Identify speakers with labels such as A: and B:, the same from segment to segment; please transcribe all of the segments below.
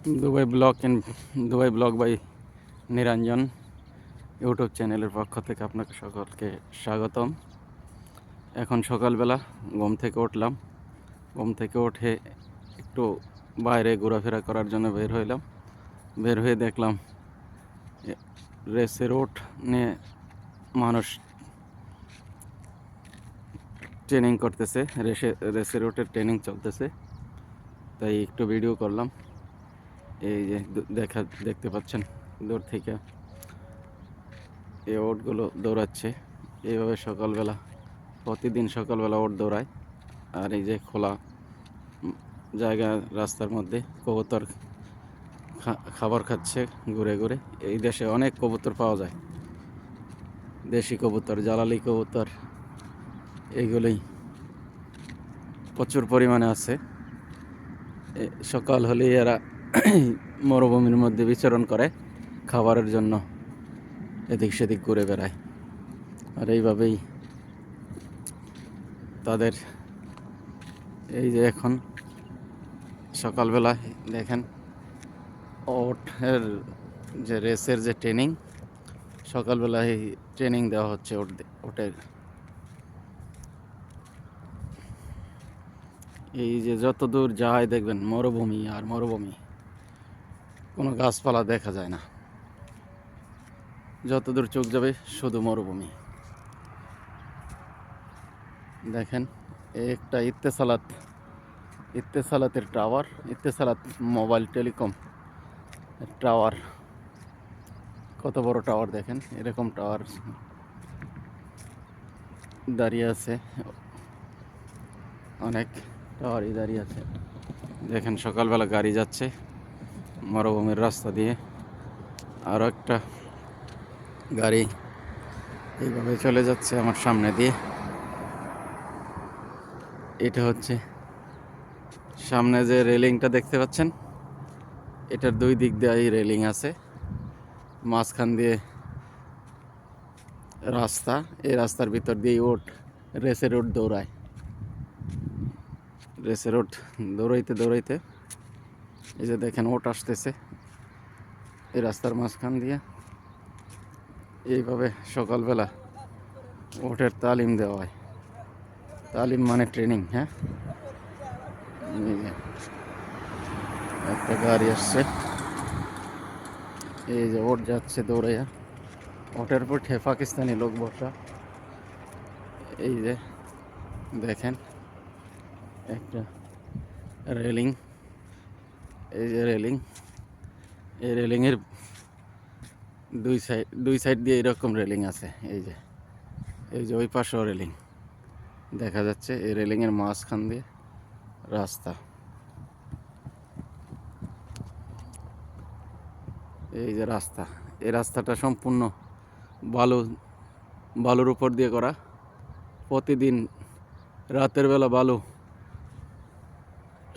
A: Dubai blog by Niranjan YouTube চ্যানেলের পক্ষ থেকে আপনাকে সকলকে স্বাগতম। এখন সকালবেলা ঘুম থেকে উঠলাম। ঘুম থেকে উঠে একটু বাইরে ঘোরাফেরা করার জন্য বের হইলাম। বের হয়ে দেখলাম রেসের রোড নিয়ে মানুষ ট্রেনিং করতেছে, রেসের রোডের ট্রেনিং চলতেছে, তাই একটু ভিডিও করলাম। এই যে দেখতে পাচ্ছেন দূর থেকে এই ওটগুলো দৌড়াচ্ছে। এইভাবে সকালবেলা প্রতিদিন সকালবেলা ওট দৌড়ায়। আর এই যে খোলা জায়গা রাস্তার মধ্যে কবুতর খাবার খাচ্ছে ঘুরে ঘুরে। এই দেশে অনেক কবুতর পাওয়া যায়, দেশি কবুতর, জ্বালালি কবুতর, এইগুলোই প্রচুর পরিমাণে আছে। সকাল হলেই এরা মরুভূমির মধ্যে বিচরণ করে খাবারের জন্য, এদিক সেদিক ঘুরে বেড়ায়। আর এইভাবেই তাদের এই যে এখন সকালবেলা দেখেন ওটের যে রেসের যে ট্রেনিং, সকালবেলায় ট্রেনিং দেওয়া হচ্ছে ওটের। এই যে যত দূর যায় দেখবেন মরুভূমি আর মরুভূমি, কোনো গাছপালা দেখা যায় না। যত দূর চোখ যাবে শুধু মরুভূমি। দেখেন একটা ইত্তেসালাতের টাওয়ার, ইত্তেসালাত মোবাইল টেলিকম টাওয়ার। কত বড় টাওয়ার দেখেন, এরকম টাওয়ার দাঁড়িয়ে আছে, অনেক টাওয়ারই দাঁড়িয়ে আছে। দেখেন সকালবেলা গাড়ি যাচ্ছে মরুভূমির রাস্তা দিয়ে, আরও একটা গাড়ি এইভাবে চলে যাচ্ছে আমার সামনে দিয়ে। এটা হচ্ছে সামনে যে রেলিংটা দেখতে পাচ্ছেন, এটার দুই দিক দিয়ে এই রেলিং আছে, মাঝখান দিয়ে রাস্তা। এই রাস্তার ভিতর দিয়ে রেসের রোড দৌড়ায়। রেসের রোড দৌড়াইতে দৌড়াইতে এই যে দেখেন ওট আসতেছে এই রাস্তার মাঝখান দিয়ে। এইভাবে সকালবেলা ওটের তালিম দেওয়া হয়। তালিম মানে ট্রেনিং। হ্যাঁ, একটা গাড়ি আসছে, এই যে ওট যাচ্ছে দৌড়াইয়া। ওটের উপর পাকিস্তানি লোক বসা। এই যে দেখেন একটা রেলিং, এই যে রেলিং, এই রেলিংয়ের দুই সাইড দিয়ে এরকম রেলিং আছে। এই যে ওই পাশেও রেলিং দেখা যাচ্ছে। এই রেলিংয়ের মাঝখান দিয়ে রাস্তা। এই যে রাস্তা, এই রাস্তাটা সম্পূর্ণ বালুর উপর দিয়ে করা। প্রতিদিন রাতের বেলা বালু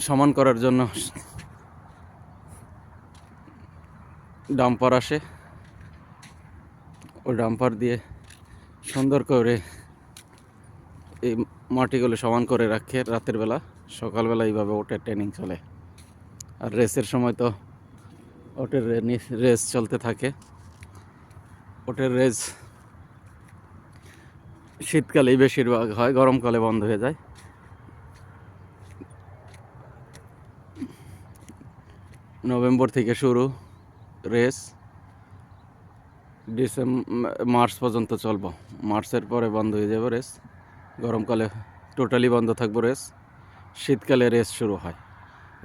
A: সমান করার জন্য ডাম্পার আসে, ওই ডাম্পার দিয়ে সুন্দর করে এই মাটিগুলো সমান করে রাখে রাতের বেলা। সকালবেলা এইভাবে ওটের ট্রেনিং চলে। আর রেসের সময় তো ওটের রেস চলতে থাকে। ওটের রেস শীতকালেই বেশিরভাগ হয়, গরমকালে বন্ধ হয়ে যায়। নভেম্বর থেকে শুরু রেস, মার্চ পর্যন্ত চলবো। মার্চের পরে বন্ধ হয়ে যাবে রেস। গরমকালে টোটালি বন্ধ থাকবো রেস। শীতকালে রেস শুরু হয়।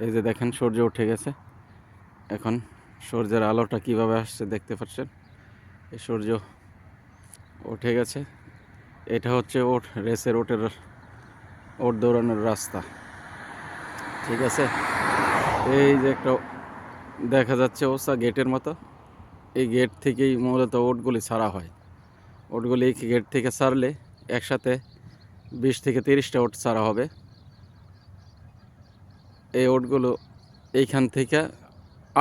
A: এই যে দেখেন সূর্য উঠে গেছে। এখন সূর্যের আলোটা কিভাবে আসছে দেখতে পাচ্ছেন। এই সূর্য উঠে গেছে। এটা হচ্ছে রেসের ওট দৌড়ানোর রাস্তা। ঠিক আছে, এই যে একটা দেখা যাচ্ছে ওসা গেটের মতো, এই গেট থেকেই মূলত ওটগুলি ছাড়া হয়। ওটগুলি এই গেট থেকে ছাড়লে একসাথে 20 থেকে 30টা ওট ছাড়া হবে। এই ওটগুলো এইখান থেকে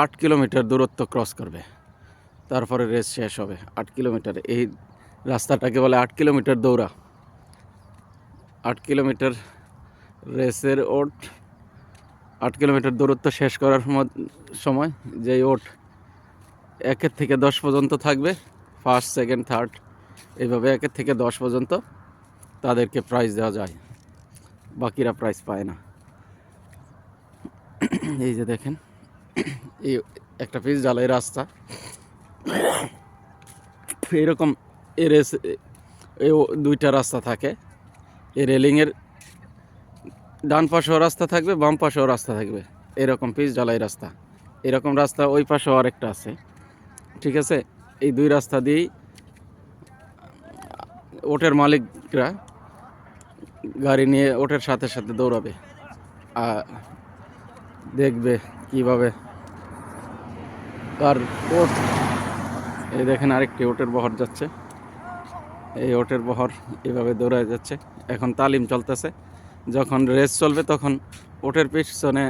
A: 8 কিলোমিটার দূরত্ব ক্রস করবে, তারপরে রেস শেষ হবে। 8 কিলোমিটার, এই রাস্তাটাকে বলে 8 কিলোমিটার দৌড়া। 8 কিলোমিটার রেসের ওট 8 কিলোমিটার দূরত্ব শেষ করার সময় যেই ওট 1 থেকে 10 পর্যন্ত থাকবে, ফার্স্ট সেকেন্ড থার্ড এইভাবে 1 থেকে 10 পর্যন্ত তাদেরকে প্রাইজ দেওয়া যায়, বাকিরা প্রাইজ পায় না। এই যে দেখেন, এই একটা পিচ ঢালাই রাস্তা, এরকম এর দুইটা রাস্তা থাকে। এই রেলিংয়ের ডান পাশেও রাস্তা থাকবে, বাম পাশেও রাস্তা থাকবে, এরকম পিচ ঢালাই রাস্তা। এরকম রাস্তা ওই পাশেও আরেকটা আছে, ঠিক আছে। এই দুই রাস্তা দিয়েই ওটের মালিকরা গাড়ি নিয়ে ওটের সাথে সাথে দৌড়াবে, দেখবে কিভাবে কার ওট। এই দেখেন আরেকটি ওটের বহর যাচ্ছে, এই ওটের বহর এভাবে দৌড়ায় যাচ্ছে। এখন তালিম চলতেছে, যখন রেস চলবে তখন ওটের পিছনে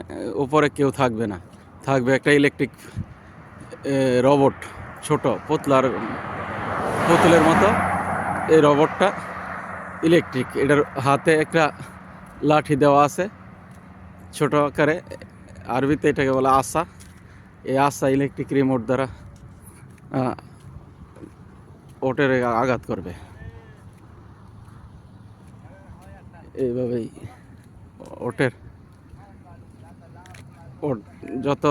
A: উপরে কেউ থাকবে না, থাকবে একটা ইলেকট্রিক রোবট, ছোট পুতুলের মতো। এই রোবটটা ইলেকট্রিক, এটার হাতে একটা লাঠি দেওয়া আছে ছোট আকারে, আরবিতে এটাকে বলে আসা। এই আসা ইলেকট্রিক রিমোট দ্বারা ওটের আঘাত করবে। এইভাবেই ওট যত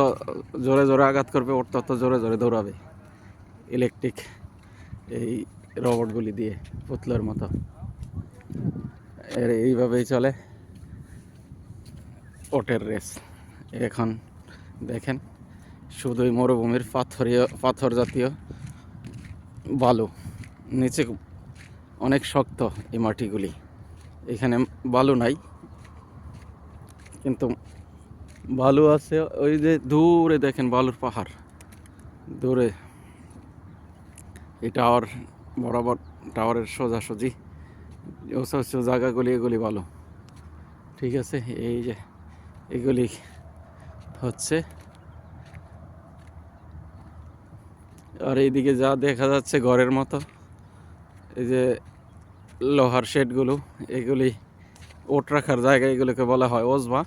A: জোরে জোরে আঘাত করবে ওট তত জোরে জোরে দৌড়াবে ইলেকট্রিক এই রোবটগুলি দিয়ে, পুতলের মতো। এইভাবেই চলে ওটের রেস। এখন দেখেন শুধুই মরুভূমির পাথর জাতীয় বালু, নিচে অনেক শক্ত এই মাটিগুলি। এখানে বালু নাই, কিন্তু বালু আছে ওই যে দূরে দেখেন বালুর পাহাড়, দূরে এই টাওয়ার বরাবর, টাওয়ারের সোজাসুজি উঁচু জায়গাগুলি এগুলি বালু, ঠিক আছে। এই যে এগুলি হচ্ছে, আর এইদিকে যা দেখা যাচ্ছে ঘরের মতো, এই যে লোহার শেডগুলো, এগুলি ওট রাখার জায়গা, এগুলোকে বলা হয় ওজবা।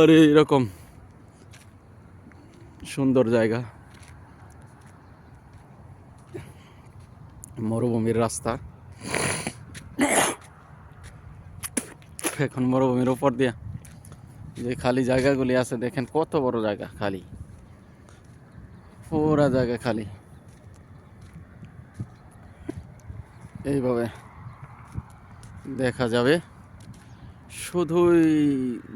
A: আর এইরকম সুন্দর জায়গা, মরুভূমির রাস্তা। এখন মরুভূমির উপর দিয়ে যে খালি জায়গাগুলি আছে দেখেন, কত বড় জায়গা খালি, পুরা জায়গা খালি। এইভাবে দেখা যাবে, শুধুই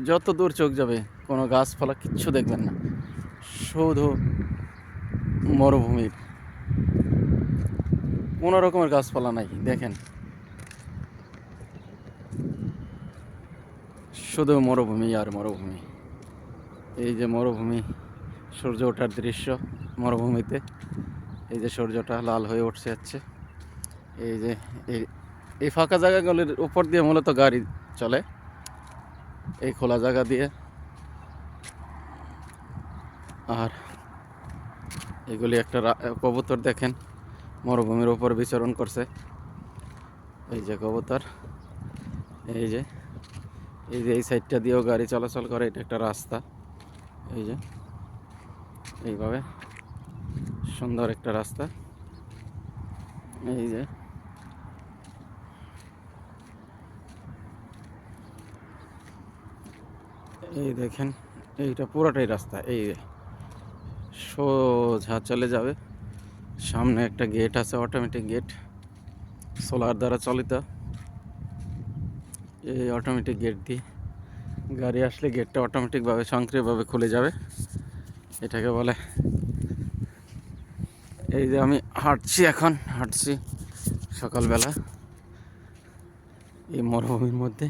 A: যত দূর চোখ যাবে কোনো গাছপালা কিচ্ছু দেখবেন না, শুধু মরুভূমির, কোনো রকমের গাছপালা নাই। দেখেন শুধু মরুভূমি আর মরুভূমি। এই যে মরুভূমি, সূর্য ওঠার দৃশ্য মরুভূমিতে, এই যে সূর্যটা লাল হয়ে উঠছে যাচ্ছে। এই যে এই ফাঁকা জায়গাগুলির উপর দিয়ে মূলত গাড়ি চলে, এই খোলা জায়গা দিয়ে। আর এগুলি একটা কবুতর দেখেন মরুভূমির উপর বিচরণ করছে, এই যে কবুতর। এই যে এই সাইডটা দিয়েও গাড়ি চলাচল করে, এটা একটা রাস্তা। এই যে এইভাবে সুন্দর একটা রাস্তা। এই যে এই দেখেন, এইটা পুরোটাই রাস্তা। এই যে সোজা চলে যাবে, সামনে একটা গেট আছে, অটোমেটিক গেট, সোলার দ্বারা চালিত। এই অটোমেটিক গেট দিয়ে গাড়ি আসলে গেটটা অটোমেটিকভাবে স্বয়ংক্রিয়ভাবে খুলে যাবে, এটাকে বলে। এই যে আমি হাঁটছি সকালবেলা এই মরুভূমির মধ্যে।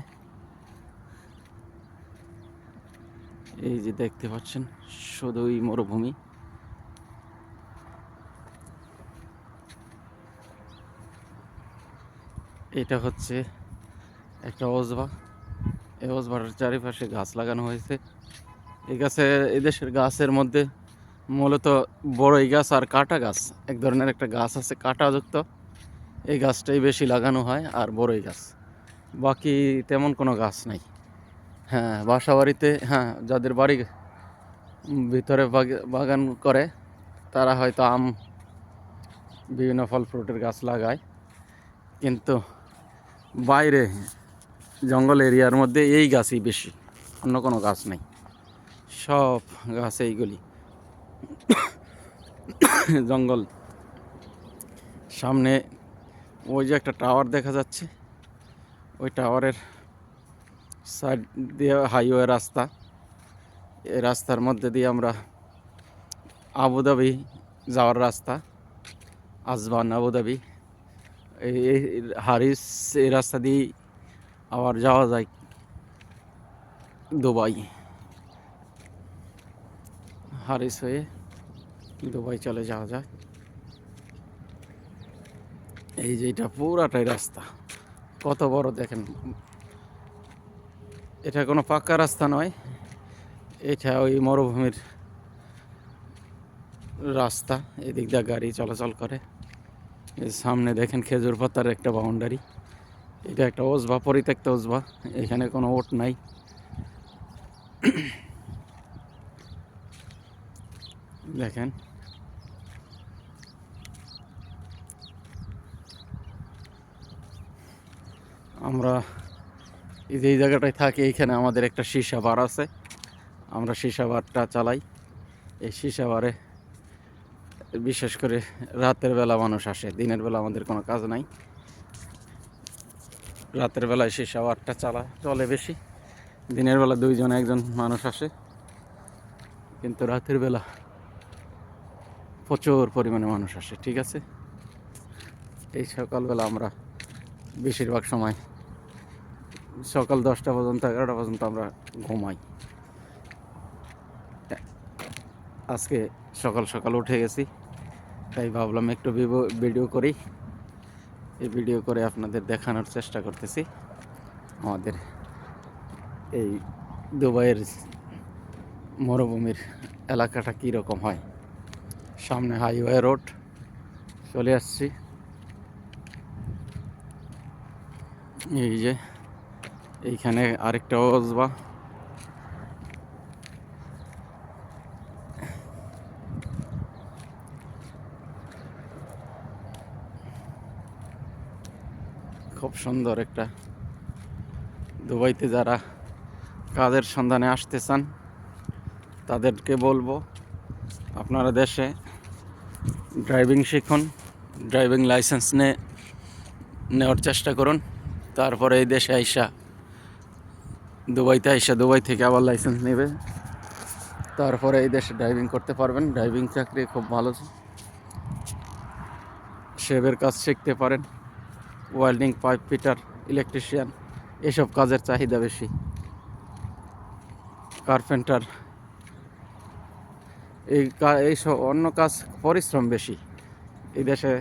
A: এই যে দেখতে পাচ্ছেন শুধুই মরুভূমি। এটা হচ্ছে একটা ওজবা, এই ওজবার চারিপাশে গাছ লাগানো হয়েছে। এই গাছে, এদেশের গাছের মধ্যে মূলত বড়ই গাছ আর কাঁটা গাছ, এক ধরনের একটা গাছ আছে কাঁটাযুক্ত, এই গাছটাই বেশি লাগানো হয়, আর বড়ই গাছ, বাকি তেমন কোনো গাছ নাই। হ্যাঁ, বাসা বাড়িতে, হ্যাঁ, যাদের বাড়ি ভিতরে বাগান করে তারা হয়তো আম, বিভিন্ন ফল ফ্রুটের গাছ লাগায়, কিন্তু বাইরে জঙ্গল এরিয়ার মধ্যে এই গাছই বেশি, অন্য কোনো গাছ নেই, সব গাছ এইগুলি। জঙ্গল, সামনে ওই যে একটা টাওয়ার দেখা যাচ্ছে, ওই টাওয়ারের সাইড দিয়ে হাইওয়ে রাস্তা, এই রাস্তার মধ্যে দিয়ে আমরা আবুধাবি যাওয়ার রাস্তা, আজবান আবুধাবি, এই হারিস, এই রাস্তা দিয়ে আবার যাওয়া যায় দুবাই, হারিস হয়ে দুবাই চলে যাওয়া যায়। এই যে এটা পুরাটাই রাস্তা, কত বড় দেখেন। এটা কোনো পাক্কা রাস্তা নয়, এটা ওই মরুভূমির রাস্তা, এদিক দিয়ে গাড়ি চলাচল করে। সামনে দেখেন খেজুর পাতার একটা বাউন্ডারি, এটা একটা ওজবা, পরিত্যক্ত ওজবা, এখানে কোনো ওট নাই। দেখেন আমরা এই জায়গাটায় থাকি, এইখানে আমাদের একটা সীসা বার আছে, আমরা সীসা বারটা চালাই। এই সীসা বারে বিশেষ করে রাতের বেলা মানুষ আসে, দিনের বেলা আমাদের কোনো কাজ নাই, রাতের বেলায় সীসা বারটা চলে বেশি। দিনের বেলা দুইজন একজন মানুষ আসে, কিন্তু রাতের বেলা প্রচুর পরিমাণে মানুষ আসে। ঠিক আছে, এই সকালবেলা আমরা বেশিরভাগ সময় সকাল 10টা পর্যন্ত, 11টা পর্যন্ত আমরা ঘুমাই। আজকে সকাল সকাল উঠে গেছি, তাই ভাবলাম একটু ভিডিও করি। এই ভিডিও করে আপনাদের দেখানোর চেষ্টা করতেছি আমাদের এই দুবাইয়ের মরুভূমির এলাকাটা কীরকম হয়। সামনে হাইওয়ে রোড, চলে আসছি। এই যে এইখানে আরেকটা ওজবা, খুব সুন্দর একটা। দুবাইতে যারা কাজের সন্ধানে আসতে চান তাদেরকে বলবো, আপনারা দেশে ড্রাইভিং শিখুন, ড্রাইভিং লাইসেন্স নেওয়ার চেষ্টা করুন, তারপরে এই দেশে আইসা দুবাইতে আইসা দুবাই থেকে আবার লাইসেন্স নেবে, তারপরে এই দেশে ড্রাইভিং করতে পারবেন। ড্রাইভিং চাকরি খুব ভালো, শেভের কাজ শিখতে পারেন, ওয়েল্ডিং, পাইপ ফিটার, ইলেকট্রিশিয়ান, এসব কাজের চাহিদা বেশি। কার্পেন্টার, এইসব অন্য কাজ পরিশ্রম বেশি। এই দেশে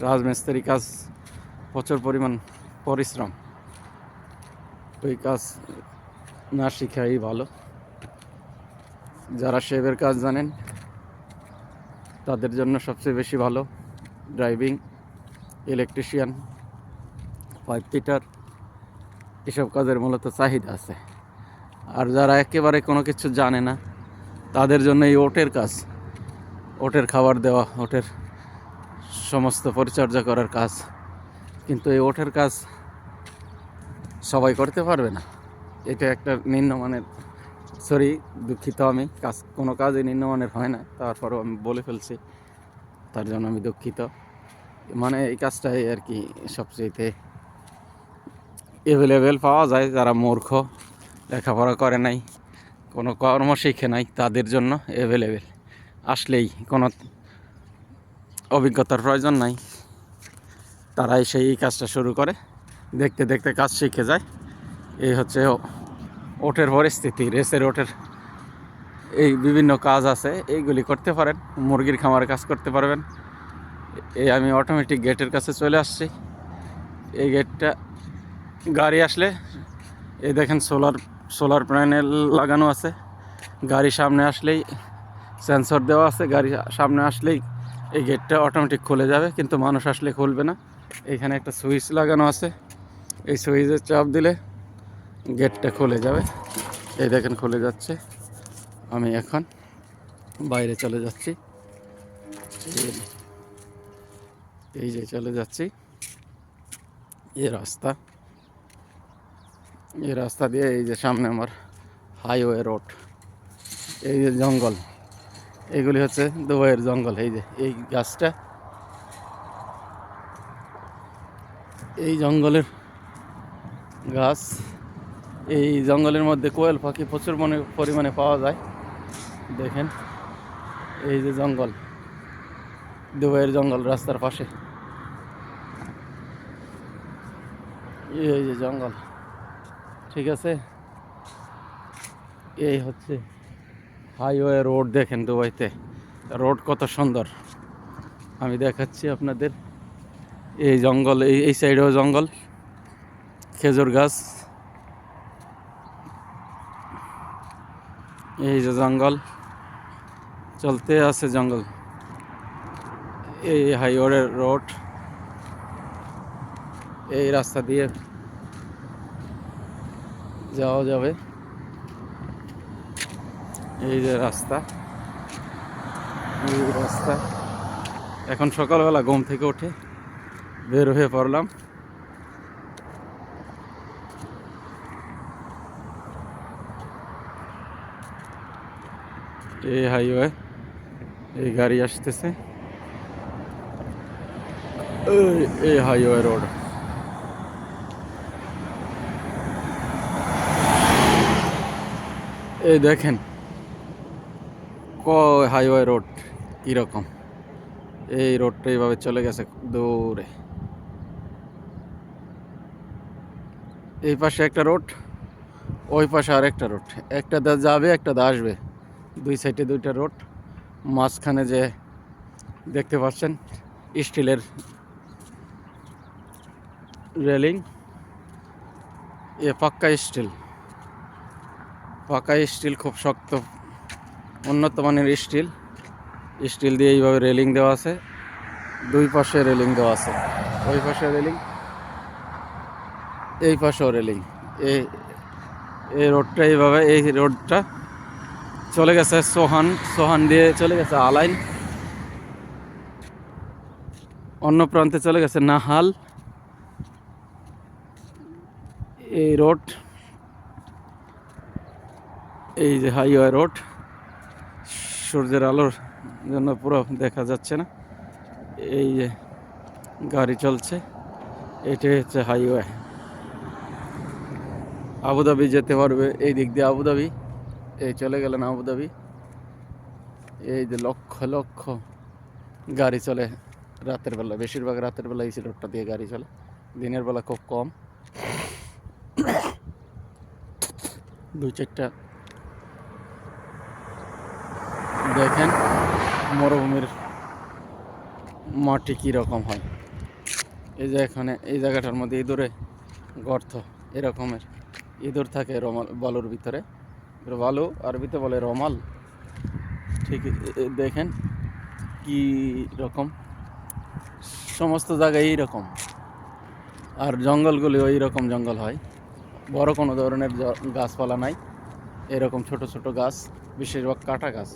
A: রাজমিস্ত্রি কাজ প্রচুর পরিমাণ পরিশ্রম, ওই কাজ না শিখাই ভালো। যারা শেভের কাজ জানেন তাদের জন্য সবচেয়ে বেশি ভালো ড্রাইভিং, ইলেকট্রিশিয়ান, পাইপ ফিটার, এসব কাজের মূলত চাহিদা আছে। আর যারা একেবারে কোনো কিছু জানে না তাদের জন্য এই ওটের কাজ, ওটের খাবার দেওয়া, ওটের সমস্ত পরিচর্যা করার কাজ, কিন্তু এই ওটের কাজ সবাই করতে পারবে না। এটা একটা নিম্নমানের, দুঃখিত, আমি কোনো কাজই নিম্নমানের হয় না, তারপরও আমি বলে ফেলছি, তার জন্য আমি দুঃখিত। মানে এই কাজটাই আর কি সবচেয়ে অ্যাভেলেবেল পাওয়া যায়। যারা মূর্খ, লেখাপড়া করে নাই, কোনো কর্ম শিখে নাই, তাদের জন্য অ্যাভেলেবেল, আসলেই কোনো অভিজ্ঞতার প্রয়োজন নাই, তারাই সেই কাজটা শুরু করে, দেখতে দেখতে কাজ শিখে যায়। এই হচ্ছে ওটের পরিস্থিতি, রেসের ওটের এই বিভিন্ন কাজ আছে, এইগুলি করতে পারেন। মুরগির খামারে কাজ করতে পারবেন। এই আমি অটোমেটিক গেটের কাছে চলে আসছি। এই গেটটা গাড়ি আসলে, এই দেখেন সোলার প্যানেল লাগানো আছে, গাড়ি সামনে আসলেই সেন্সর দেওয়া আছে, গাড়ি সামনে আসলেই এই গেটটা অটোমেটিক খুলে যাবে, কিন্তু মানুষ আসলে খুলবে না। এখানে একটা সুইচ লাগানো আছে, এই সুইচের চাপ দিলে গেটটা খুলে যাবে। এই দেখেন খুলে যাচ্ছে। আমি এখন বাইরে চলে যাচ্ছি। এই যে চলে যাচ্ছি। এই রাস্তা দিয়ে এই যে সামনে আমার হাইওয়ে রোড, এই যে জঙ্গল, এইগুলি হচ্ছে দুবাইয়ের জঙ্গল। এই যে এই গাছটা, এই জঙ্গলের গাছ, এই জঙ্গলের মধ্যে কোয়েল পাখি প্রচুর পরিমাণে পাওয়া যায়। দেখেন এই যে জঙ্গল, দুবাইয়ের জঙ্গল রাস্তার পাশে, এই যে জঙ্গল। ঠিক আছে, এই হচ্ছে হাইওয়ে রোড। দেখেন দুবাইতে রোড কত সুন্দর, আমি দেখাচ্ছি আপনাদের। এই জঙ্গল, এই সাইডেও জঙ্গল, খেজুর গাছ, এই যে জঙ্গল চলতে আছে জঙ্গল। এই হাইওয়ে রোড, এই রাস্তা দিয়ে যাওয়া যাবে। এই যে রাস্তা, এই রাস্তা। এখন সকালবেলা ঘুম থেকে উঠে বের হয়ে পড়লাম। এই হাইওয়ে, এই গাড়ি আসতেছে, এই হাইওয়ে রোড। এই দেখেন হাইওয়ে রোড কীরকম। এই রোডটা এইভাবে চলে গেছে দূরে। এই পাশে একটা রোড, ওই পাশে আর একটা রোড, একটা দা যাবে একটা দা আসবে, দুই সাইডে দুইটা রোড। মাঝখানে যে দেখতে পাচ্ছেন স্টিলের রেলিং, পাক্কা স্টিল, খুব শক্ত উন্নত মানের স্টিল দিয়ে এইভাবে রেলিং দেওয়া আছে। দুই পাশে রেলিং দেওয়া আছে, ওই পাশে রেলিং, এই পাশেও রেলিং। এই রোডটা এইভাবে, এই রোডটা চলে গেছে সোহান দিয়ে চলে গেছে আলাইন, অন্য প্রান্তে চলে গেছে নাহাল। এই রোড, এই যে হাইওয়ে রোড, সূর্যের আলোর জন্য পুরো দেখা যাচ্ছে না। এই যে গাড়ি চলছে, এটাই হচ্ছে হাইওয়ে। আবুধাবি যেতে পারবে এই দিক দিয়ে। আবুধাবি, এই চলে গেলেন আবুধাবি। এই যে লক্ষ লক্ষ গাড়ি চলে রাতের বেলা, বেশিরভাগ রাতের বেলা এই রোডটা দিয়ে গাড়ি চলে, দিনের বেলা খুব কম। দুই চারটা দেখেন মরুভূমির মাটি কীরকম হয়। এই যে এখানে এই জায়গাটার মধ্যে ইঁদুরে গর্ত এরকমের, ইঁদুর থাকে বালুর ভিতরে। বালু আরবিতে বলে রমাল। ঠিক দেখেন কি রকম, সমস্ত জায়গায় এইরকম। আর জঙ্গলগুলি ওই রকম জঙ্গল হয়, বড় কোনো ধরনের গাছপালা নাই, এরকম ছোট ছোট গাছ, বেশিরভাগ কাটা গাছ।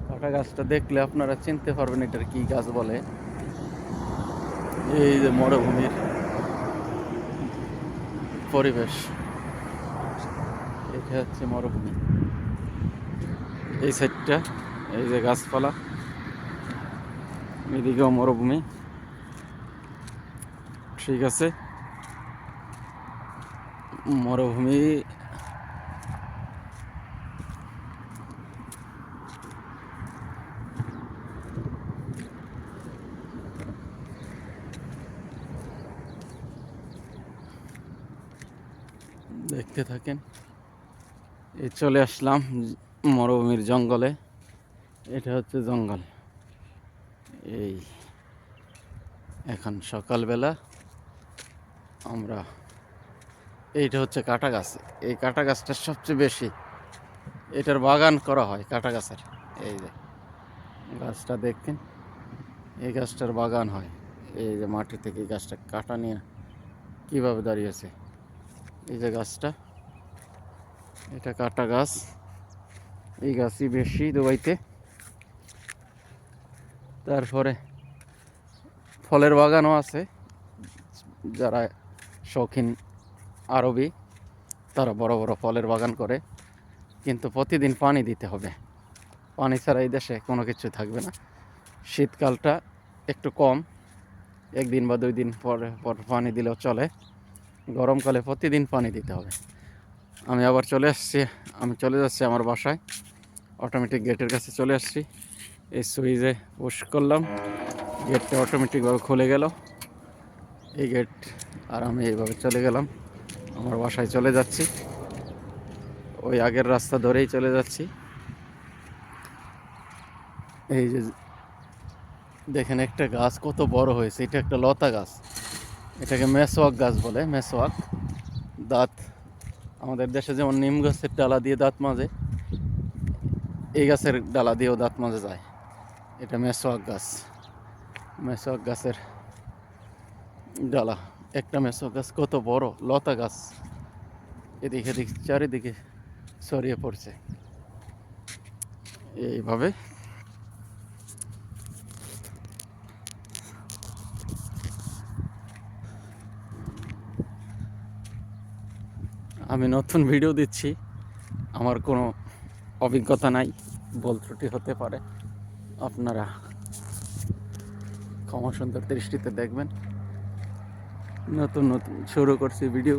A: কাটা গাছটা দেখলে আপনারা চিনতে পারবেন এটার কি গাছ বলে। এই যে মরুভূমির পরিবেশ, এটা হচ্ছে মরুভূমি। এই সাইডটা এই যে গাছপালা, এদিকেও মরুভূমি। ঠিক আছে, মরুভূমি। দেখতে থাকেন, এই চলে আসলাম মরুভূমির জঙ্গলে। এটা হচ্ছে জঙ্গল। এই এখন সকালবেলা আমরা, এইটা হচ্ছে কাটা গাছ। এই কাটা গাছটা সবচেয়ে বেশি, এটার বাগান করা হয় কাটা গাছের। এই যে গাছটা দেখেন, এই গাছটার বাগান হয়। এই যে মাটি থেকে এই গাছটা কাটা নিয়ে কীভাবে দাঁড়িয়েছে, এই যে গাছটা, এটা কাটা গাছ, এই গাছই বেশি দুবাইতে। তারপরে ফলের বাগানও আছে, যারা শৌখিন আরবি তারা বড় বড় ফলের বাগান করে, কিন্তু প্রতিদিন পানি দিতে হবে। পানি ছাড়া এই দেশে কোনো কিছু থাকবে না। শীতকালটা একটু কম, একদিন বা 2 দিন পর পানি দিলেও চলে। গরমকালে প্রতিদিন পানি দিতে হবে। আমি আবার চলে যাচ্ছি আমার বাসায়। অটোমেটিক গেটের কাছে চলে আসছি। এই সুইচে পুশ করলাম, গেটটা অটোমেটিকভাবে খুলে গেল। এই গেট, আর আমি এইভাবে চলে গেলাম, আমার বাসায় চলে যাচ্ছি। ওই আগের রাস্তা ধরেই চলে যাচ্ছি। এই যে দেখেন একটা গাছ কত বড় হয়েছে, এটা একটা লতা গাছ। এটাকে মেসোয়াক গাছ বলে। মেসোয়াক, দাঁত, আমাদের দেশে যেমন নিম গাছের ডালা দিয়ে দাঁত মাজে, এই গাছের ডালা দিয়েও দাঁত মাজে যায়। এটা মেসোয়াক গাছ। মেসোয়াক গাছের ডালা, একটা মেসোয়াক গাছ কত বড় লতা গাছ, এদিক এদিক চারিদিকে ছড়িয়ে পড়ছে। এইভাবে আমি নতুন ভিডিও দিচ্ছি, আমার কোনো অভিজ্ঞতা নাই, ভুল ত্রুটি হতে পারে, আপনারা ক্ষমা সুন্দর দৃষ্টিতে দেখবেন। নতুন নতুন শুরু করছি ভিডিও,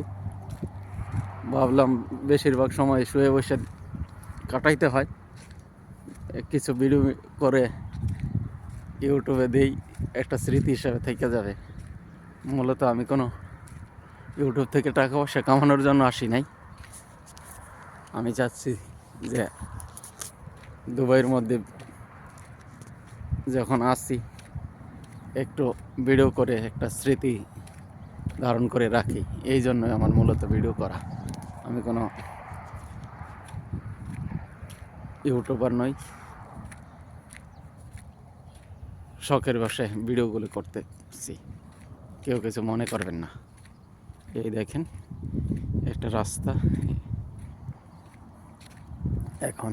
A: ভাবলাম বেশিরভাগ সময় শুয়ে বসে কাটাইতে হয়, কিছু ভিডিও করে ইউটিউবে দেই, একটা স্মৃতি হিসাবে থেকে যাবে। মূলত আমি কোনো ইউটিউব থেকে টাকা পয়সা কামানোর জন্য আসি নাই। আমি চাচ্ছি যে দুবাইয়ের মধ্যে যখন আসি একটু ভিডিও করে একটা স্মৃতি ধারণ করে রাখি, এই জন্যই আমার মূলত ভিডিও করা। আমি কোনো ইউটিউবার নই, শখের বসে ভিডিওগুলো করতেছি, কেউ কিছু মনে করবেন না। এই দেখেন একটা রাস্তা, এখন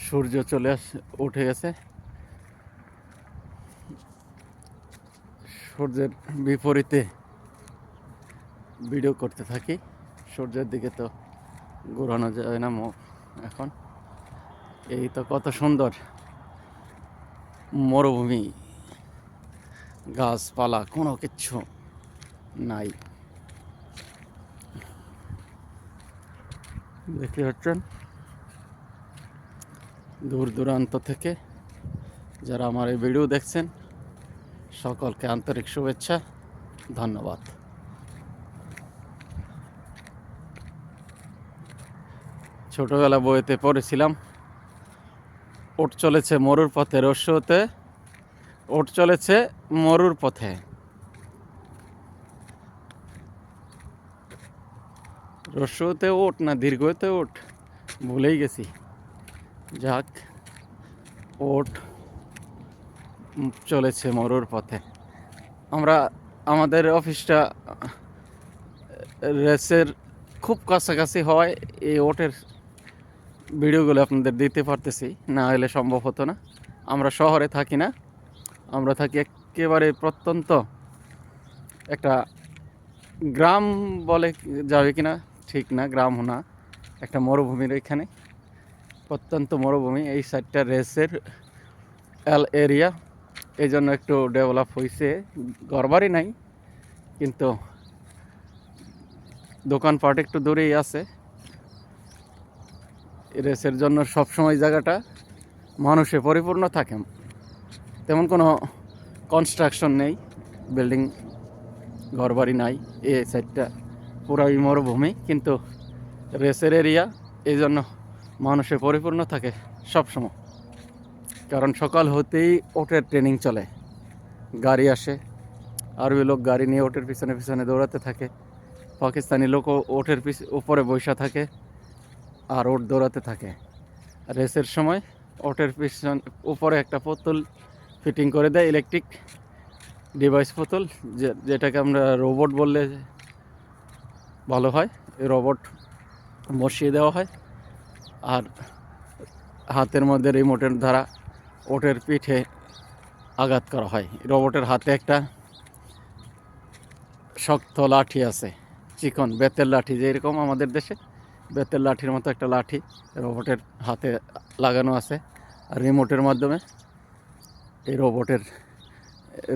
A: সূর্য উঠে গেছে। সূর্যের বিপরীতে ভিডিও করতে থাকি, সূর্যের দিকে তো ঘোরানো যায় না মুখ এখন। এই তো কত সুন্দর মরুভূমি, গাছপালা কোনো কিচ্ছু নাই। দেখতে পাচ্ছেন দূর দূরান্ত থেকে যারা আমার এই ভিডিও দেখছেন, সকলকে আন্তরিক শুভেচ্ছা, ধন্যবাদ। ছোটবেলা বইতে পড়েছিলাম, ওট চলেছে মরুর পথে, রস্যতে ওট চলেছে মরুর পথে। রস্যতে ওট না দীর্ঘতে ওট, ভুলেই গেছি। যাক, ওট চলেছে মরুর পথে। আমাদের অফিসটা রেসের খুব কাছাকাছি হয়, এই ওটের ভিডিওগুলো আপনাদের দিতে পারতেছি, না হলে সম্ভব হতো না। আমরা শহরে থাকি না, আমরা থাকি একেবারে প্রত্যন্ত একটা গ্রাম বলে যাবে কিনা ঠিক না, গ্রাম না, একটা মরুভূমির এখানে, প্রত্যন্ত মরুভূমি। এই সাইডটা রেসের এরিয়া, এই জন্য একটু ডেভেলপ হয়েছে, ঘরবাড়ি নাই, কিন্তু দোকানপাট একটু দূরেই আছে। রেসের জন্য সবসময় জায়গাটা মানুষে পরিপূর্ণ থাকে, তেমন কোনো কনস্ট্রাকশন নেই, বিল্ডিং ঘরবাড়ি নাই। এই সাইডটা পুরাই মরুভূমি, কিন্তু রেসের এরিয়া, এই জন্য মানুষে পরিপূর্ণ থাকে সবসময়। কারণ সকাল হতেই ওটের ট্রেনিং চলে, গাড়ি আসে, আরবি লোক গাড়ি নিয়ে ওটের পিছনে পিছনে দৌড়াতে থাকে, পাকিস্তানি লোকও ওটের উপরে বসে থাকে আর ওট দৌড়াতে থাকে। রেসের সময় ওটের পিছন উপরে একটা পুতুল ফিটিং করে দেয়, ইলেকট্রিক ডিভাইস পুতুল, যেটাকে আমরা রোবট বললে ভালো হয়। এই রোবট বসিয়ে দেওয়া হয়, আর হাতের মধ্যে রিমোটের দ্বারা ওটের পিঠে আঘাত করা হয়। রোবটের হাতে একটা শক্ত লাঠি আছে, চিকন বেতের লাঠি, যেরকম আমাদের দেশে বেতের লাঠির মতো একটা লাঠি রোবটের হাতে লাগানো আছে। আর রিমোটের মাধ্যমে এই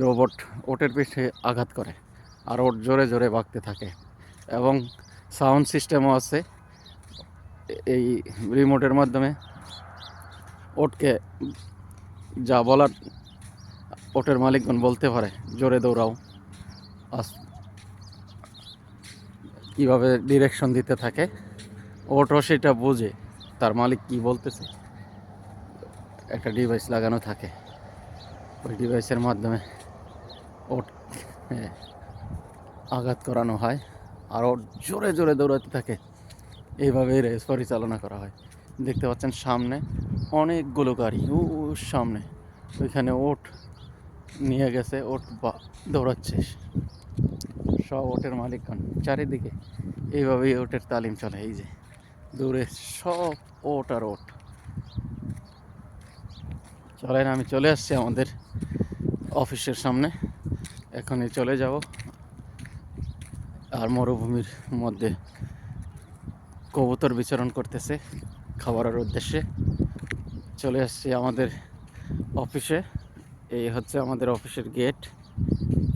A: রোবট ওটের পিঠে আঘাত করে, আর ওট জোরে জোরে ভাগতে থাকে। এবং সাউন্ড সিস্টেমও আছে, এই রিমোটের মাধ্যমে ওটকে যা বলার ওটের মালিকগণ বলতে পারে, জোরে দৌড়াও, কীভাবে ডিরেকশন দিতে থাকে। ওটও সেটা বোঝে তার মালিক কি বলতেছে। একটা ডিভাইস লাগানো থাকে, ওই ডিভাইসের মাধ্যমে ওট আঘাত করানো হয়, আর ওট জোরে জোরে দৌড়াতে থাকে। এইভাবেই রেস পরিচালনা করা হয়। দেখতে পাচ্ছেন সামনে অনেকগুলো গাড়ি, সামনে ওইখানে ওট নিয়ে গেছে, ওট দৌড়াচ্ছে, সব ওটের মালিকগণ চারিদিকে। এইভাবেই ওটের তালিম চলে। এই যে দূরে সব ওট আর ওট। চলেন, আমি চলে আসছি আমাদের অফিসের সামনে, এখনই চলে যাব। আর মরুভূমির মধ্যে কবুতর বিচরণ করতেছে খাবারের উদ্দেশ্যে। চলে আসছি আমাদের অফিসে। এই হচ্ছে আমাদের অফিসের গেট,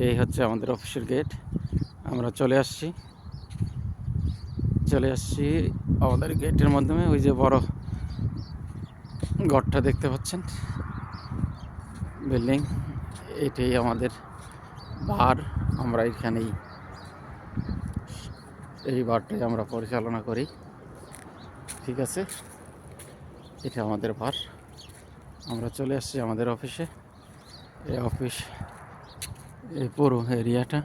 A: এই হচ্ছে আমাদের অফিসের গেট। আমরা চলে আসছি আমাদের গেটের মাধ্যমে। ওই যে বড় ঘরটা দেখতে পাচ্ছেন, বিল্ডিং, এটাই আমাদের বার। আমরা এখানেই এই বারটাই আমরা পরিচালনা করি। ঠিক আছে, এটা আমাদের বার। আমরা চলে আসছি আমাদের অফিসে। এই অফিস, এই পুরো এরিয়াটা,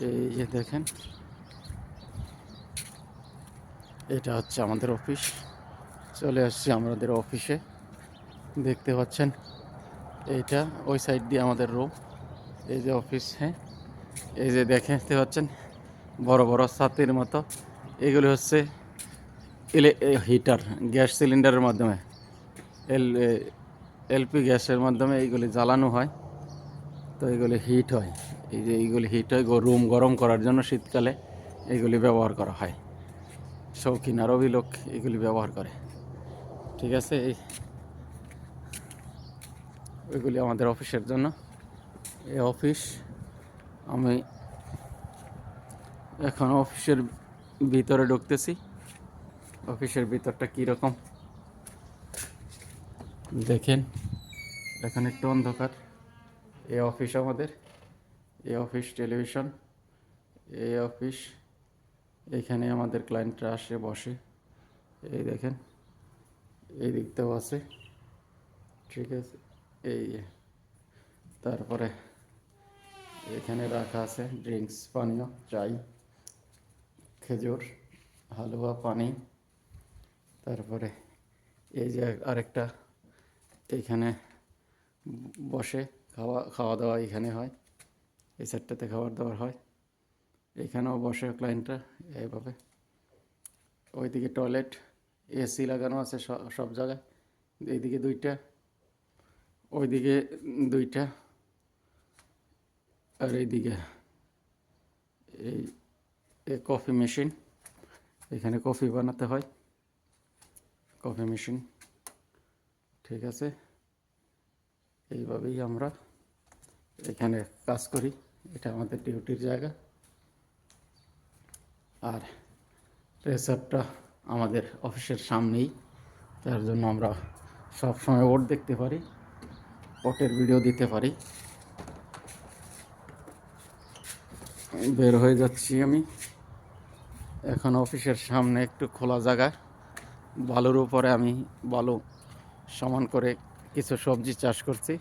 A: এই যে দেখেন, এটা হচ্ছে আমাদের অফিস। চলে আসছি আমাদের অফিসে, দেখতে পাচ্ছেন এইটা, ওই সাইড দিয়ে আমাদের রুম, এই যে অফিস। হ্যাঁ, এই যে দেখতে পাচ্ছেন বড় বড় ছাতির মতো, এগুলি হচ্ছে হিটার, গ্যাস সিলিন্ডারের মাধ্যমে, এলপি গ্যাসের মাধ্যমে এইগুলি জ্বালানো হয়। তো এইগুলি হিট হয়, এই যে এইগুলি হিট হয় রুম গরম করার জন্য। শীতকালে এইগুলি ব্যবহার করা হয়, শৌখিন আরবি লোক এগুলি ব্যবহার করে। ঠিক আছে, ওইগুলি আমাদের অফিসের জন্য। এই অফিস, আমি এখন অফিসের ভিতরে ঢুকতেছি। অফিসের ভিতরটা কীরকম দেখেন, এখন একটু অন্ধকার। এই অফিস আমাদের, এই অফিস টেলিভিশন, এই অফিস, এইখানে আমাদের ক্লায়েন্টরা আসে বসে। এই দেখেন, এই দিকটাও আছে। ঠিক আছে, এই তারপরে এখানে রাখা আছে ড্রিঙ্কস, পানীয়, চাই, খেজুর, হালুয়া, পানি। তারপরে এই যে আরেকটা, এইখানে বসে খাওয়া দাওয়া এখানে হয়, এই সাইডটাতে খাবার দাবার হয়। এখানেও বসে ক্লায়েন্টরা এইভাবে। ওইদিকে টয়লেট, এসি লাগানো আছে সব জায়গায়। এইদিকে দুইটা, ওইদিকে দুইটা, আর এইদিকে এই কফি মেশিন, এখানে কফি বানাতে হয়, কফি মেশিন। ঠিক আছে, এইভাবেই আমরা এখানে কাজ করি, এটা আমাদের ডিউটির জায়গা। আর রেসাপটা আমাদের অফিসের সামনেই, তার জন্য আমরা সবসময় ওট দেখতে পারি, ওটের ভিডিও দিতে পারি। বের হয়ে যাচ্ছি আমি এখন অফিসের সামনে, একটু খোলা জায়গা, বালুর উপরে আমি বালু সমান করে কিছু সবজি চাষ করছি।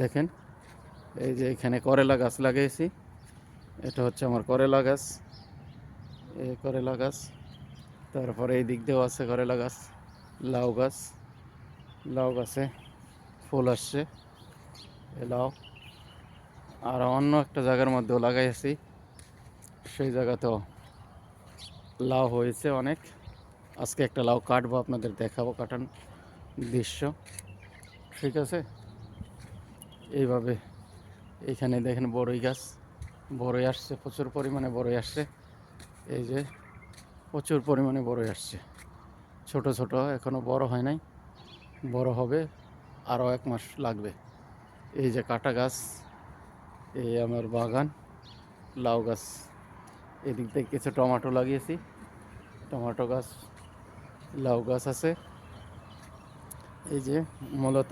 A: দেখেন, এই যে এখানে করলা গাছ লাগিয়েছি, এটা হচ্ছে আমার করলা গাছ, এই করলা গাছ। তারপরে এই দিক দিয়েও আছে করলা গাছ, লাউ গাছ, লাউ গাছে ফুল আসছে, এই লাউ। আর অন্য একটা জায়গার মধ্যেও লাগাইছি, সেই জায়গাতেও লাউ হয়েছে অনেক। আজকে একটা লাউ কাটবো, আপনাদের দেখাবো কাটান দৃশ্য। ঠিক আছে, এইভাবে এইখানে দেখেন বড়ই গাছ, বড়ই আসছে, প্রচুর পরিমাণে বড়ই আসছে। এই যে প্রচুর পরিমাণে বড়ই আসছে, ছোট ছোট, এখনো বড় হয় নাই, বড় হবে, আরও 1 মাস লাগবে। এই যে কাটা গাছ, এই আমার বাগান, লাউ গাছ। এদিক থেকে কিছু টমেটো লাগিয়েছি, টমেটো গাছ, লাউ গাছ আছে। এই যে মূলত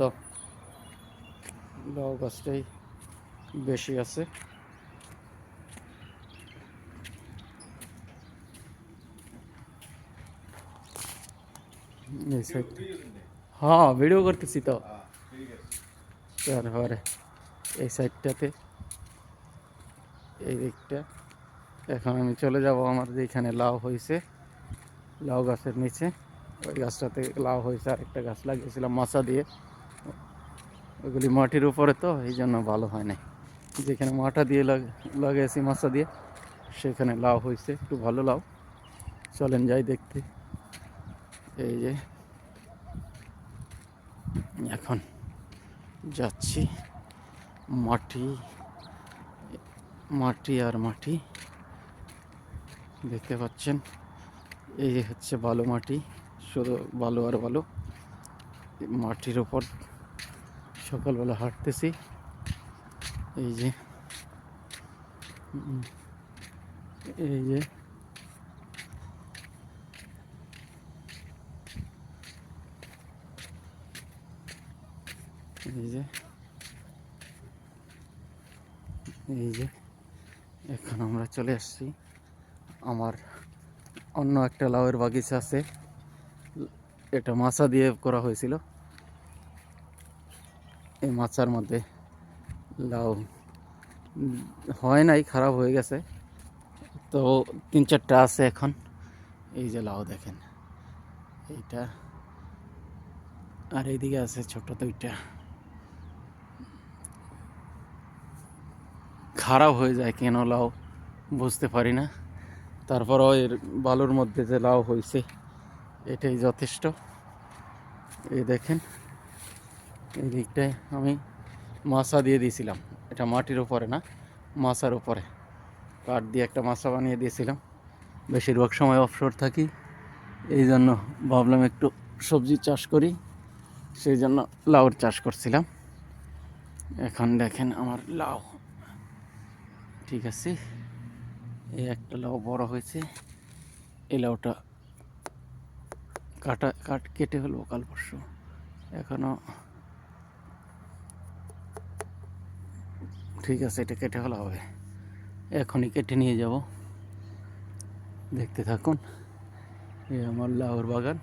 A: লাউ গাছটাই বেশি আছে। এই সাইড, হ্যাঁ ভিডিও করতেছি তো। তারপরে এই সাইডটাতে, এই দিকটা। এখন আমি চলে যাব আমার যেখানে লাউ হয়েছে, লাউ গাছের নিচে। ওই গাছটাতে লাউ হয়েছে, আরেকটা গাছ লাগিয়েছিলাম মাচা দিয়ে। ওইগুলি মাটির উপরে তো, এই জন্য ভালো হয় নাই। যেখানে মাটা দিয়ে লাগিয়েছি মাচা দিয়ে, সেখানে লাউ হয়েছে, একটু ভালো লাউ। চলেন যাই দেখতে। এই যে এখন যাচ্ছি, মাটি মাটি আর মাটি দেখতে পাচ্ছেন। এই যে হচ্ছে বালু মাটি, শুধু বালু আর বালু। মাটির ওপর সকালবেলা হাঁটতেছি। এই যে এই যে এই যে এই যে এখন আমরা চলে আসছি। আমার অন্য একটা লাউয়ের বাগিচা আছে, এটা মাচা দিয়ে করা হয়েছিল। এই মাচার মধ্যে লাউ হয় নাই, খারাপ হয়ে গেছে, তো 3-4টা আছে এখন। এই যে লাউ দেখেন, এইটা, আর এইদিকে আছে ছোট 2টা। খারাপ হয়ে যায় কেন লাউ বুঝতে পারি না। তারপরও এর বালুর মধ্যে যে লাউ হয়েছে, এটাই যথেষ্ট। এই দেখেন, এই দিকটায় আমি মাচা দিয়ে দিয়েছিলাম, এটা মাটির উপরে না, মাচার উপরে কাঠ দিয়ে একটা মাচা বানিয়ে দিয়েছিলাম। বেশিরভাগ সময় অবসর থাকি, এই জন্য ভাবলাম একটু সবজি চাষ করি, সেই জন্য লাউর চাষ করছিলাম। এখন দেখেন আমার লাউ, ঠিক আছে। এই একটা লাউ বড় হয়েছে, এই লাউটা কেটে হলো কাল পরশু, এখনো ঠিক আছে, এটা কেটে হলো হবে, এখনই কেটে নিয়ে যাব। দেখতে থাকুন, এই আমার লাউর বাগান।